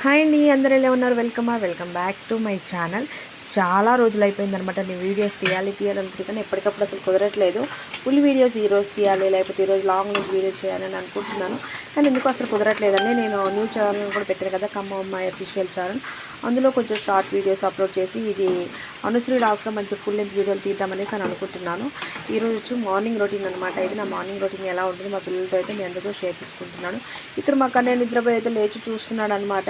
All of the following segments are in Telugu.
హాయ్ అండి, అందరూ ఎలా ఉన్నారు? Welcome back to my channel. చాలా రోజులు అయిపోయిందనమాట నేను వీడియోస్ తీయాలనుకుంటున్నాను. ఎప్పటికప్పుడు అసలు కుదరట్లేదు. ఫుల్ వీడియోస్ ఈరోజు తీయాలి, లేకపోతే ఈరోజు లాంగ్ నుంచి వీడియోస్ చేయాలని అనుకుంటున్నాను. కానీ ఎందుకు అసలు కుదరట్లేదండి. నేను న్యూ ఛానల్ కూడా పెట్టాను కదా, ఖమ్మమ్మాయి అఫీషియల్ ఛానల్. అందులో కొంచెం షార్ట్ వీడియోస్ అప్లోడ్ చేసి ఇది అనుశ్రీ డాగ్స్లో మంచి ఫుల్ లెంత్ వీడియోలు తీద్దామనేసి అని అనుకుంటున్నాను. ఈరోజు వచ్చి మార్నింగ్ రొటీన్ అనమాట. ఇది నా మార్నింగ్ రొటీన్ ఎలా ఉంటుంది మా పిల్లలతో అయితే మీ అందరితో షేర్ చేసుకుంటున్నాను. ఇక్కడ మా కన్నయ్య నిద్రపోయి అయితే లేచి చూస్తున్నాడు అనమాట.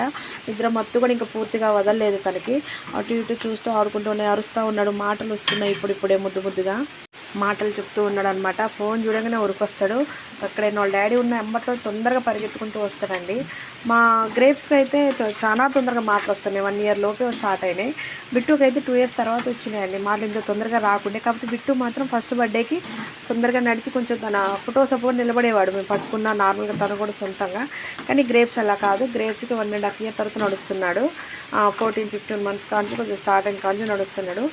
నిద్ర మత్తు కూడా ఇంకా పూర్తిగా వదలలేదు తనకి. అటు ఇటు చూస్తూ ఆడుకుంటూనే అరుస్తూ ఉన్నాడు. మాటలు వస్తున్నాయి ఇప్పుడిప్పుడే ముద్దుగా మాటలు చెప్తూ ఉన్నాడు అనమాట. ఫోన్ చూడగానే ఉరికొస్తాడు. అక్కడే వాళ్ళ డాడీ ఉన్న ఎంబట్లో తొందరగా పరిగెత్తుకుంటూ వస్తాడండి. మా గ్రేప్స్కి అయితే చాలా తొందరగా మాటలు వస్తున్నాయి. 1 year లోపే స్టార్ట్ అయినాయి. బిట్టుకి అయితే 2 years తర్వాత వచ్చినాయండి మాటలు. ఇంత తొందరగా రాకుండే. కాకపోతే బిట్టు మాత్రం ఫస్ట్ బర్త్డేకి తొందరగా నడిచి కొంచెం తన ఫోటో సపోర్ట్ నిలబడేవాడు. మేము పట్టుకున్న నార్మల్గా తను కూడా సొంతంగా. కానీ గ్రేప్స్ అలా కాదు. గ్రేప్స్కి 1.5 year తర్వాత నడుస్తున్నాడు. 14-15 months కాంచి కొంచెం స్టార్ట్ అయిన కాంచి నడుస్తున్నాడు.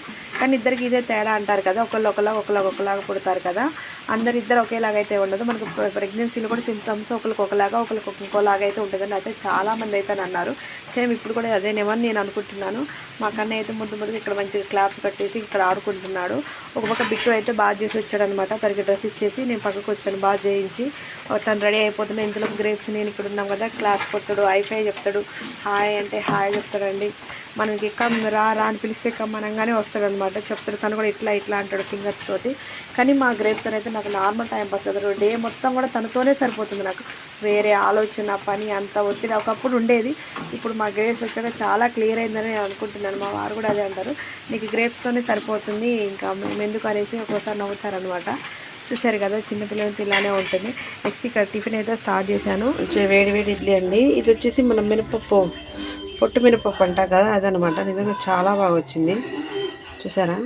కానీ ఇద్దరికి ఇదే తేడా అంటారు కదా, ఒకలాగా పుడతారు కదా. ఇద్దరు ఒకేలాగా అయితే ఉండదు. మనకు ప్రెగ్నెన్సీలో కూడా సిమ్టమ్స్ ఒకరికి ఇంకోలాగా అయితే ఉంటుందని అయితే చాలామంది అయితే అన్నారు. సేమ్ ఇప్పుడు కూడా అదేనేమని నేను అనుకుంటున్నాను. మా కన్నయ్య అయితే ముద్దు ఇక్కడ మంచిగా క్లాప్స్ కట్టేసి ఇక్కడ ఆడుకుంటున్నాడు. ఒక పక్క బిట్టు అయితే బాగా చేసి వచ్చాడు అనమాట. తనకి డ్రెస్ ఇచ్చేసి నేను పక్కకు వచ్చాను బాగా చేయించి. తను రెడీ అయిపోతున్నా. ఇంతలో గ్రేప్స్ నేను ఇక్కడ ఉన్నాం కదా, క్లాప్స్ కొడతాడు, హైఫై చెప్తాడు. హాయ్ అంటే హాయ్ చెప్తాడండి. మనకి కమ్ రా అని పిలిస్తే కమ్మనంగానే వస్తాడు అనమాట. చెప్తాడు తను కూడా ఇట్లా అంటాడు ఫింగర్స్ తోటి. కానీ మా గ్రేప్స్ అయితే నాకు నార్మల్ టైం పాస్ కదా. డే మొత్తం కూడా తనతోనే సరిపోతుంది నాకు. వేరే ఆలోచన పని అంత ఒత్తిడి ఒకప్పుడు ఉండేది. ఇప్పుడు మా గ్రేప్స్ వచ్చాక చాలా క్లియర్ అయిందని నేను అనుకుంటున్నాను. మా వారు కూడా అదే అంటారు, నీకు గ్రేప్స్తోనే సరిపోతుంది, ఇంకా మేము ఎందుకు అనేసి ఒక్కోసారి నవ్వుతారనమాట. చూసారు కదా, చిన్నపిల్లలతో ఇలానే ఉంటుంది. నెక్స్ట్ ఇక్కడ టిఫిన్ అయితే స్టార్ట్ చేశాను. వేడి ఇడ్లీ అండి. ఇది వచ్చేసి మనం మినపప్పు, పొట్టు మినపప్పు అంటాం కదా, అదనమాట. నిజంగా చాలా బాగా వచ్చింది. చూసారా,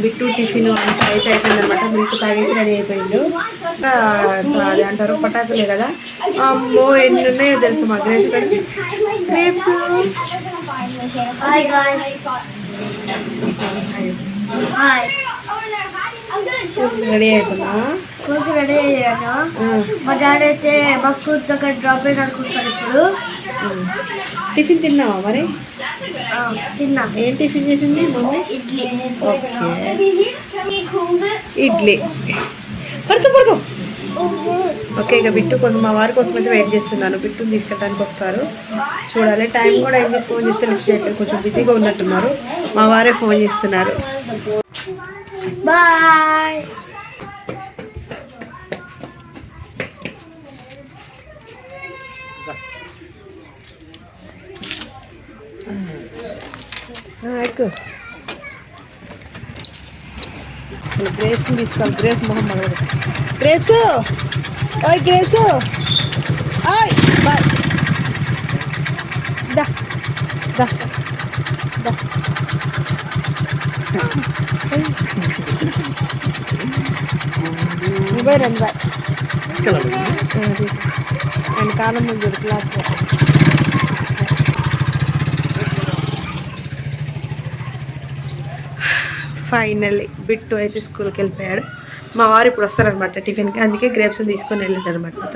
బిట్టు టిఫిన్ అంతా అయితే అయిపోయిందనమాట. మిల్క్ తాగేసి రెడీ అయిపోయిండు. అది అంటారు పటాకులే కదా. అమ్మో ఎన్ని ఉన్నాయో తెలుసు మా గ్రేప్స్ కడిగి. గ్రేప్స్ రెడీ అయిపోయినా స్కూల్కి రెడీ అయ్యాను. మా డాడీ అయితే మా స్కూల్ దగ్గర డ్రాప్ చేయడానికి వస్తాడు. ఇప్పుడు టిఫిన్ తిన్నావా మరి? తిన్నా. ఏం టిఫిన్ చేసింది మమ్మీ? ఇడ్లీ. పడుతూ ఓకే. ఇక బిట్టు కొంచెం మా వారి కోసం అయితే వెయిట్ చేస్తున్నాను. బిట్టుని తీసుకెళ్ళడానికి వస్తారు, చూడాలి. టైం కూడా అయింది. ఫోన్ చేస్తే లిఫ్ట్ చేయట్లేదు, కొంచెం బిజీగా ఉన్నట్టున్నారు. మా వారే ఫోన్ చేస్తున్నారు. బాయ్. ఎక్కువ గ్రేప్స్ తీసుకోవాలి. గ్రేప్స్ మొహం మగదు. గ్రేప్స్ ఓయ్, గ్రేప్స్ ఓయ్, బాయ్. దా దా దా. బాయ్ రండి, బాయ్. రెండు కాలం ముందు క్లాస్. ఫైనల్లీ బిట్టు అయితే స్కూల్కి వెళ్ళిపోయాడు. మా వారు ఇప్పుడు వస్తారనమాట టిఫిన్కి. అందుకే గ్రేప్స్ తీసుకొని వెళ్ళాడు అనమాట.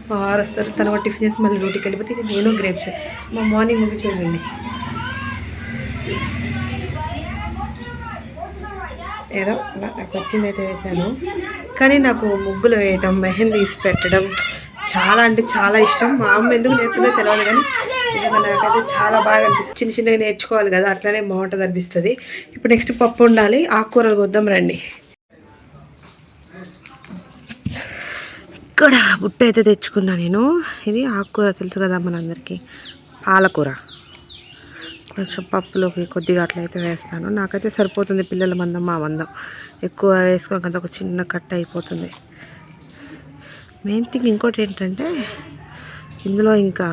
మా వారు వస్తారు, తన టిఫిన్ చేసి మళ్ళీ డ్యూటీకి వెళ్ళిపోతే నేను గ్రేప్స్. మా మార్నింగ్ ముగ్గు చూడండి, ఏదో నాకు వచ్చింది అయితే వేశాను. కానీ నాకు ముగ్గులు వేయటం, మెహందీ తీసి పెట్టడం చాలా అంటే చాలా ఇష్టం. మా అమ్మ ఎందుకు నేర్చుకుందో తెలియదు, కానీ నాకైతే చాలా బాగా అనిపిస్తుంది. చిన్నగా నేర్చుకోవాలి కదా, అట్లనే బాగుంటుంది అనిపిస్తుంది. ఇప్పుడు నెక్స్ట్ పప్పు ఉండాలి. ఆకుకూరలు కొద్దాం రండి. ఇక్కడ బుట్ట అయితే తెచ్చుకున్నా నేను. ఇది ఆకుకూర తెలుసు కదా మనందరికీ, పాలకూర. కొంచెం పప్పులోకి కొద్దిగా అట్లయితే వేస్తాను. నాకైతే సరిపోతుంది. పిల్లల మందం మా మందం ఎక్కువ వేసుకోకంత ఒక చిన్న కట్ అయిపోతుంది. మెయిన్ థింగ్ ఇంకోటి ఏంటంటే ఇందులో ఇంకా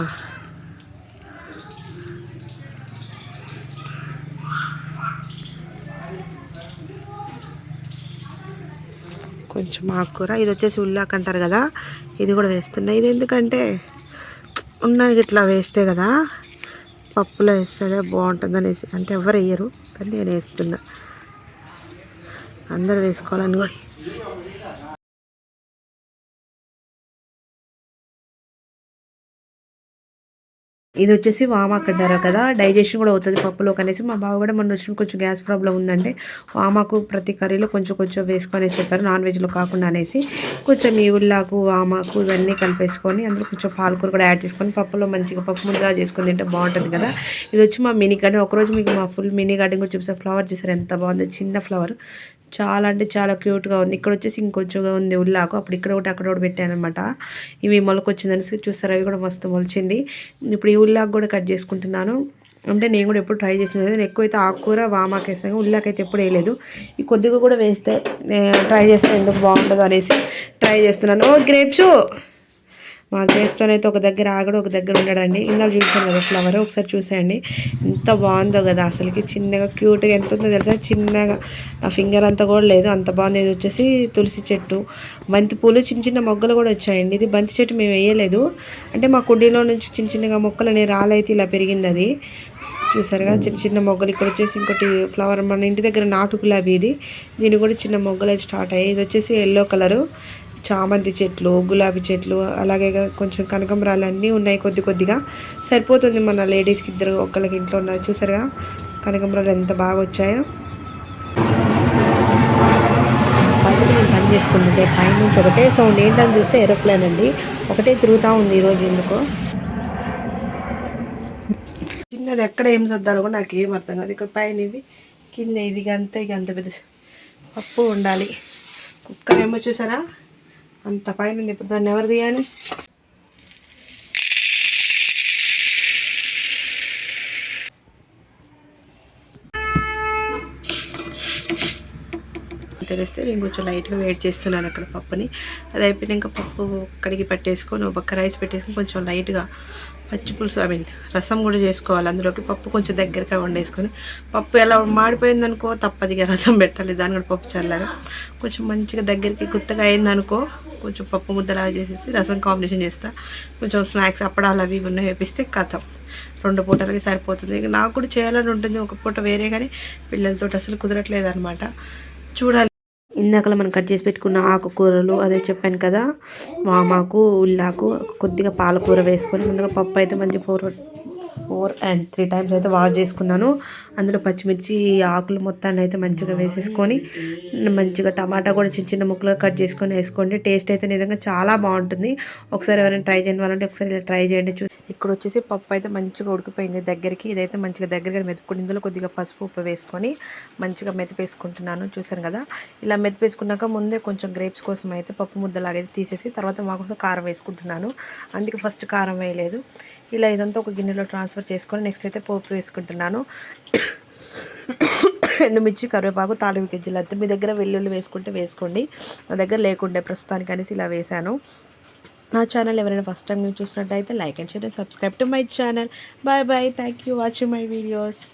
కొంచెం ఆకుకూర, ఇది వచ్చేసి ఉల్లాక్ అంటారు కదా, ఇది కూడా వేస్తున్నా. ఇది ఎందుకంటే ఉన్నది ఇట్లా వేస్టే కదా, పప్పులో వేస్తే బాగుంటుంది అనేసి, అంటే ఎవరు వేయరు కానీ నేను వేస్తున్నా. అందరు వేసుకోవాలని కూడా. ఇది వచ్చేసి వామాకు అంటారు కదా, డైజెషన్ కూడా అవుతుంది పప్పులో కనేసి. మా బావ కూడా మొన్న వచ్చిన కొంచెం గ్యాస్ ప్రాబ్లం ఉందంటే వామాకు ప్రతి కర్రీలో కొంచెం కొంచెం వేసుకొనేసి చెప్పారు, నాన్ వెజ్లో కాకుండా అనేసి. కొంచెం ఈ ఉల్లాకు వామాకు ఇవన్నీ కలిపేసుకొని అందులో కొంచెం పాలకూర కూడా యాడ్ చేసుకొని పప్పులో మంచిగా పప్పు ముద్దలా చేసుకొని తింటే బాగుంటుంది కదా. ఇది వచ్చి మా మినీ గార్డెన్. ఒకరోజు మీకు మా ఫుల్ మినీ గార్డెన్ కూడా చూపిస్తాను. ఫ్లవర్ చూసారు ఎంత బాగుంది, చిన్న ఫ్లవర్, చాలా అంటే చాలా క్యూట్గా ఉంది. ఇక్కడ వచ్చేసి ఇంకొంచెం ఉంది ఉల్లాకు, అప్పుడు ఇక్కడ ఒకటి అక్కడ ఒకటి పెట్టాను అనమాట. ఇవి మొలకొచ్చిందనేసి చూస్తారు, అవి కూడా మస్తు మొలిచింది. ఇప్పుడు ఈ ఉల్లాకు కూడా కట్ చేసుకుంటున్నాను. అంటే నేను కూడా ఎప్పుడు ట్రై చేసిన, నేను ఎక్కువైతే ఆకుకూర వామాకు వేస్తాను, ఉల్లాకు అయితే ఎప్పుడు వేయలేదు. ఈ కొద్దిగా కూడా వేస్తే ట్రై చేస్తే ఎందుకు బాగుంటుందో అనేసి ట్రై చేస్తున్నాను. గ్రేప్స్ మా గ్రేప్స్తోనైతే ఒక దగ్గర ఆగడు, ఒక దగ్గర ఉండడండి. ఇందాక చూపించాను కదా ఫ్లవర్, ఒకసారి చూసేయండి ఎంత బాగుందో కదా. అసలుకి చిన్నగా క్యూట్గా ఎంత ఉందో తెలుసా, చిన్నగా ఆ ఫింగర్ అంతా కూడా లేదు, అంత బాగుంది. ఇది వచ్చేసి తులసి చెట్టు, బంతి పూలు చిన్న చిన్న మొగ్గలు కూడా వచ్చాయండి. ఇది బంతి చెట్టు మేము వేయలేదు, అంటే మా కుండీలో నుంచి చిన్న చిన్నగా మొక్కలు అనేవి రాలైతే ఇలా పెరిగింది. అది చూసారుగా చిన్న చిన్న మొగ్గలు. ఇక్కడ వచ్చేసి ఇంకోటి ఫ్లవర్, మన ఇంటి దగ్గర నాటు గులాబీ ఇది, దీని కూడా చిన్న మొగ్గలు అయితే స్టార్ట్ అయ్యాయి. ఇది వచ్చేసి ఎల్లో కలరు చామంతి చెట్లు, గులాబీ చెట్లు, అలాగే కొంచెం కనకంబరాలు అన్నీ ఉన్నాయి. కొద్ది కొద్దిగా సరిపోతుంది మన లేడీస్కి, ఇద్దరు ఒక్కళ్ళకి ఇంట్లో ఉన్నారు. చూసారుగా కనకంబరాలు ఎంత బాగా వచ్చాయో. బయటకు నేను పని చేసుకుంటుంటే పైనుంచి ఒకటే సౌండ్, ఏంటని చూస్తే ఏరోప్లేన్ అండి, ఒకటే తిరుగుతూ ఉంది ఈరోజు ఎందుకో. చిన్నది ఎక్కడ ఏం సర్దాలో కూడా నాకు ఏం అర్థం కాదు. ఇక్కడ పైన ఇవి, కింద ఇది అంత పెద్ద పప్పు ఉండాలి. కుక్కర్ ఏమో చూసారా అంత పైన ఉంది, ఇప్పుడు దాన్ని ఎవరు తీయాలి. తెలిస్తే నేను కొంచెం లైట్గా వేడి చేస్తున్నాను అక్కడ పప్పుని. అది అయిపోయినాక పప్పు కడిగి పెట్టేసుకొని ఒక పక్క రైస్ పెట్టేసుకొని కొంచెం లైట్గా పచ్చి పులుసు రసం కూడా చేసుకోవాలి. అందులోకి పప్పు కొంచెం దగ్గరగా వండేసుకొని, పప్పు ఎలా మాడిపోయిందనుకో తప్పదిగా రసం పెట్టాలి, దాని కూడా పప్పు చల్లారు. కొంచెం మంచిగా దగ్గరికి గుత్తగా అయిందనుకో కొంచెం పప్పు ముద్దలాగా చేసేసి రసం కాంబినేషన్ చేస్తా. కొంచెం స్నాక్స్ అప్పడాలు అవి ఉన్నాయి వేపిస్తే కథం 2 పూటలకి సరిపోతుంది. ఇక నాకు కూడా చేయాలని ఉంటుంది, ఒక పూట వేరే, కానీ పిల్లలతో అసలు కుదరట్లేదు అనమాట. చూడాలి. ఇందాకలా మనం కట్ చేసి పెట్టుకున్న ఆకుకూరలు అదే చెప్పాను కదా, వామాకు ఉల్లాకు కొద్దిగా పాలకూర వేసుకొని ముందుగా పప్పు అయితే మంచి 4 and 3 times అయితే వాష్ చేసుకున్నాను. అందులో పచ్చిమిర్చి ఆకులు మొత్తాన్ని అయితే మంచిగా వేసేసుకొని, మంచిగా టమాటా కూడా చిన్న చిన్న ముక్కలుగా కట్ చేసుకొని వేసుకోండి. టేస్ట్ అయితే నిజంగా చాలా బాగుంటుంది. ఒకసారి ఎవరైనా ట్రై చేయని వాళ్ళంటే ఒకసారి ఇలా ట్రై చేయండి. ఇక్కడ వచ్చేసి పప్పు అయితే మంచిగా ఉడికిపోయింది దగ్గరికి. ఇదైతే మంచిగా దగ్గరగా మెతుకుని ఇందులో కొద్దిగా పసుపు ఉప్పు వేసుకొని మంచిగా మెతిపేసుకుంటున్నాను. చూసాను కదా, ఇలా మెతిపేసుకున్నాక ముందే కొంచెం గ్రేప్స్ కోసం అయితే పప్పు ముద్దలాగైతే తీసేసి తర్వాత మా కోసం కారం వేసుకుంటున్నాను. అందుకే ఫస్ట్ కారం వేయలేదు. ఇలా ఇదంతా ఒక గిన్నెలో ట్రాన్స్ఫర్ చేసుకొని నెక్స్ట్ అయితే పోపు వేసుకుంటున్నాను. ఎండుమిర్చి, కరివేపాకు, తాలింపు గింజలు అంతే. మీ దగ్గర వెల్లుల్లి వేసుకుంటే వేసుకోండి, నా దగ్గర లేకుండే ప్రస్తుతానికి అనేసి ఇలా వేసాను. నా ఛానల్ ఎవరైనా ఫస్ట్ టైం చూసినట్టయితే like and share and subscribe to my channel. Bye bye, thank you watching my videos.